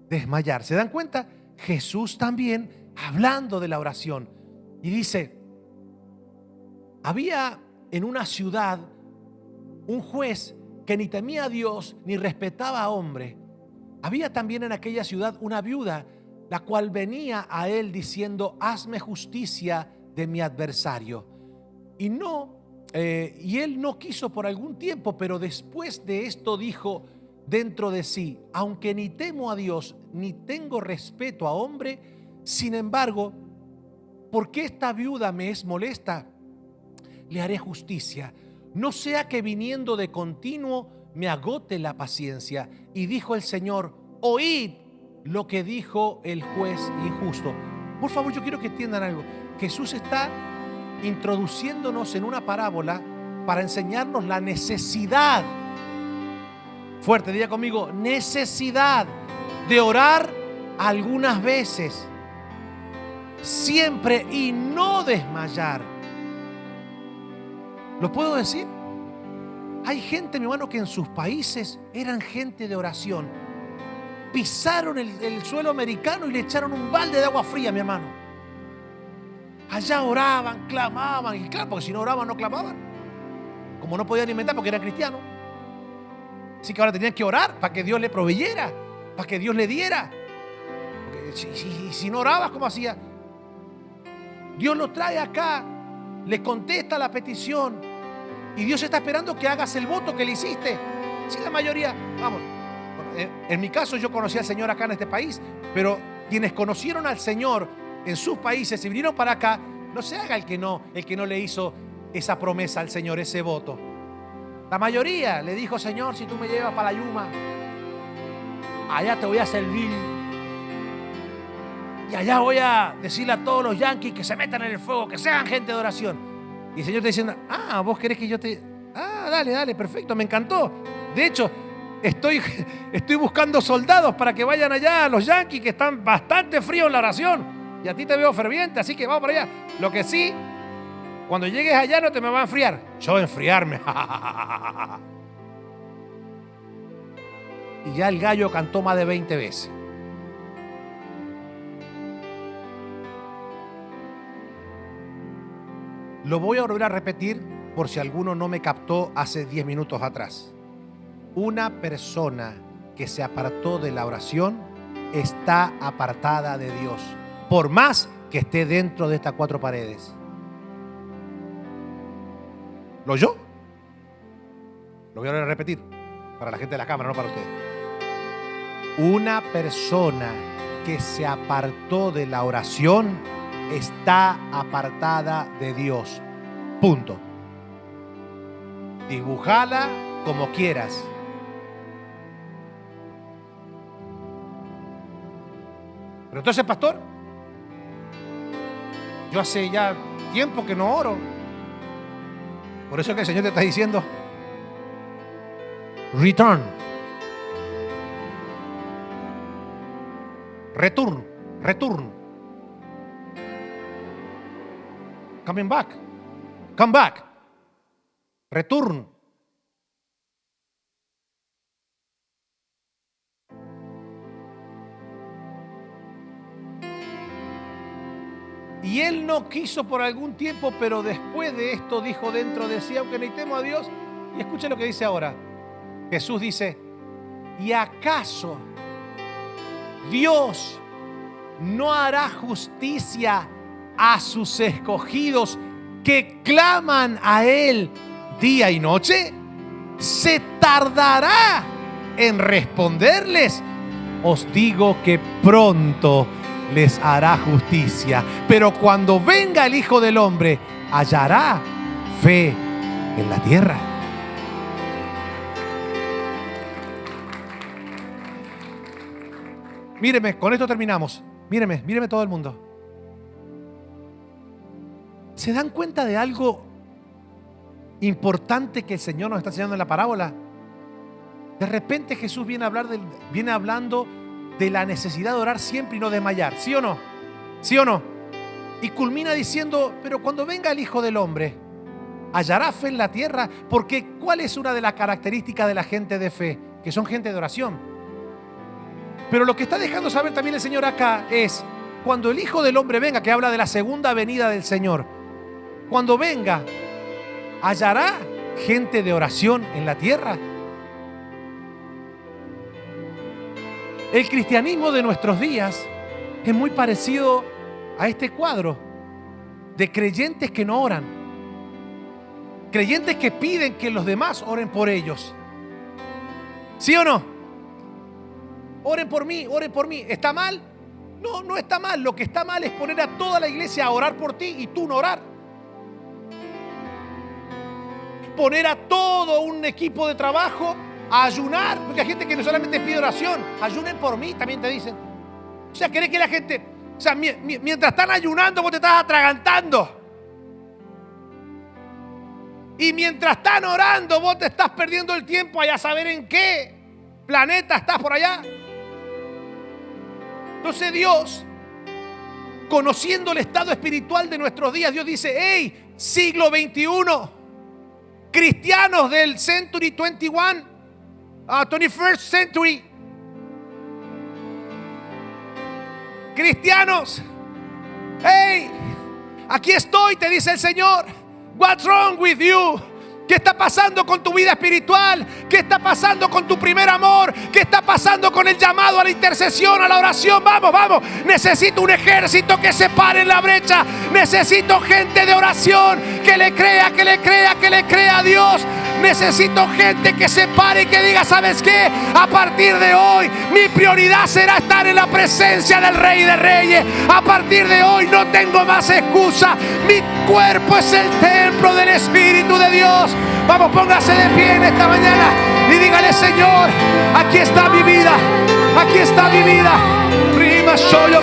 desmayar. ¿Se dan cuenta? Jesús también hablando de la oración. Y dice, había en una ciudad un juez que ni temía a Dios ni respetaba a hombre. Había también en aquella ciudad una viuda, la cual venía a él diciendo, hazme justicia de mi adversario. Y él no quiso por algún tiempo, pero después de esto dijo dentro de sí, aunque ni temo a Dios ni tengo respeto a hombre, sin embargo ¿por qué esta viuda me es molesta? Le haré justicia, no sea que viniendo de continuo me agote la paciencia. Y dijo el Señor: oíd lo que dijo el juez injusto. Por favor, yo quiero que entiendan algo. Jesús está introduciéndonos en una parábola para enseñarnos la necesidad, fuerte, diga conmigo, necesidad de orar algunas veces, siempre, y no desmayar. ¿Lo puedo decir? Hay gente, mi hermano, que en sus países eran gente de oración. Pisaron el suelo americano y le echaron un balde de agua fría, mi hermano. Allá oraban, clamaban, y claro, porque si no oraban, no clamaban. Como no podían inventar porque eran cristianos. Así que ahora tenían que orar para que Dios le proveyera, para que Dios le diera. Porque si no orabas, ¿cómo hacía? Dios lo trae acá, le contesta la petición y Dios está esperando que hagas el voto que le hiciste. Si la mayoría, vamos, en mi caso yo conocí al Señor acá en este país, pero quienes conocieron al Señor en sus países y vinieron para acá, no se haga el que no le hizo esa promesa al Señor, ese voto. La mayoría le dijo: Señor, si tú me llevas para la Yuma, allá te voy a servir. Y allá voy a decirle a todos los yanquis que se metan en el fuego, que sean gente de oración. Y el Señor está diciendo: vos querés que yo te... dale, perfecto, me encantó. De hecho, estoy buscando soldados para que vayan allá a los yanquis que están bastante fríos en la oración. Y a ti te veo ferviente, así que vamos para allá. Lo que sí, cuando llegues allá no te me va a enfriar. Yo enfriarme. Y ya el gallo cantó más de 20 veces. Lo voy a volver a repetir por si alguno no me captó hace 10 minutos atrás. Una persona que se apartó de la oración está apartada de Dios, por más que esté dentro de estas 4 paredes. ¿Lo oyó? Lo voy a volver a repetir para la gente de la cámara, no para ustedes. Una persona que se apartó de la oración está apartada de Dios. Punto. Dibújala como quieras. Pero entonces, pastor, yo hace ya tiempo que no oro. Por eso es que el Señor te está diciendo: return. Return. Coming back. Come back. Return. Y él no quiso por algún tiempo, pero después de esto dijo dentro de sí: aunque necesitemos a Dios. Y escuchen lo que dice ahora. Jesús dice: ¿y acaso Dios no hará justicia a sus escogidos que claman a Él día y noche? ¿Se tardará en responderles? Os digo que pronto les hará justicia. Pero cuando venga el Hijo del Hombre, ¿hallará fe en la tierra? Míreme, con esto terminamos. Míreme todo el mundo. ¿Se dan cuenta de algo importante que el Señor nos está enseñando en la parábola? De repente Jesús viene hablando de la necesidad de orar siempre y no desmayar. ¿Sí o no? ¿Sí o no? Y culmina diciendo: pero cuando venga el Hijo del Hombre, ¿hallará fe en la tierra? Porque ¿cuál es una de las características de la gente de fe? Que son gente de oración. Pero lo que está dejando saber también el Señor acá es: cuando el Hijo del Hombre venga, que habla de la segunda venida del Señor, cuando venga, ¿hallará gente de oración en la tierra? El cristianismo de nuestros días es muy parecido a este cuadro de creyentes que no oran, creyentes que piden que los demás oren por ellos. ¿Sí o no? Oren por mí, oren por mí. ¿Está mal? No, no está mal. Lo que está mal es poner a toda la iglesia a orar por ti y tú no orar. Poner a todo un equipo de trabajo a ayunar, porque hay gente que no solamente pide oración, ayunen por mí, también te dicen. O sea, ¿querés que la gente, o sea, mientras están ayunando vos te estás atragantando? Y mientras están orando vos te estás perdiendo el tiempo allá a saber en qué planeta estás por allá. Entonces Dios, conociendo el estado espiritual de nuestros días, Dios dice, hey, siglo XXI, cristianos del Century 21, 21st Century, cristianos, hey, aquí estoy, te dice el Señor. What's wrong with you? ¿Qué está pasando con tu vida espiritual? ¿Qué está pasando con tu primer amor? ¿Qué está pasando con el llamado a la intercesión, a la oración? Vamos, vamos. Necesito un ejército que se pare en la brecha. Necesito gente de oración que le crea, que le crea, que le crea a Dios. Necesito gente que se pare y que diga, ¿sabes qué? A partir de hoy mi prioridad será estar en la presencia del Rey de Reyes. A partir de hoy no tengo más excusa. Mi cuerpo es el templo del Espíritu de Dios. Vamos, póngase de pie en esta mañana y dígale, Señor, aquí está mi vida. Aquí está mi vida. Rima, soy yo,